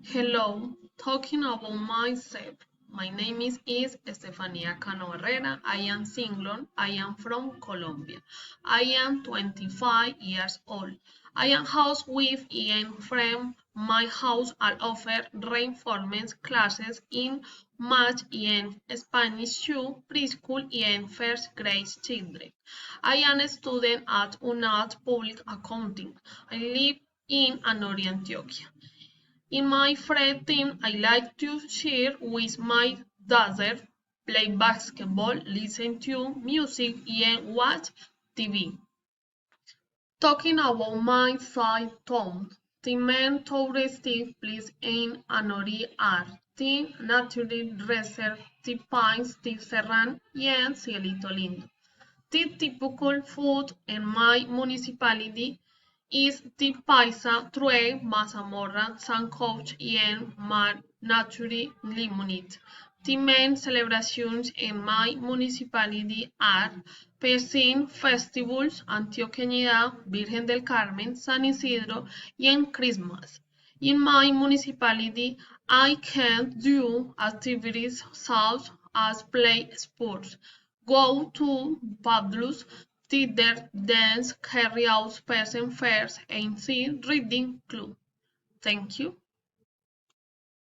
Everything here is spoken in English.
Hello, talking about myself. My name is Estefania Cano Barrera. I am single. I am from Colombia. I am 25 years old. I am house with a friend. My house I offer reinforcement classes in math and Spanish to preschool and first grade children. I am a student at UNAD Public Accounting. I live in Anori, Antioquia. In my free time, I like to share with my daughter, play basketball, listen to music, and watch TV. Talking about my side town, the main touristic place in Anori are the Natural Reserve, the Pines, the Serran, and Cielito Lindo. The typical food in my municipality is the paisa, true, mazamorra, sancocho, and natural lemonade. The main celebrations in my municipality are Pesín festivals, Antioqueñidad, Virgen del Carmen, San Isidro, and Christmas. In my municipality, I can do activities such as play sports, go to pubs, theater, dance, carry out person fairs, and see reading club. Thank you.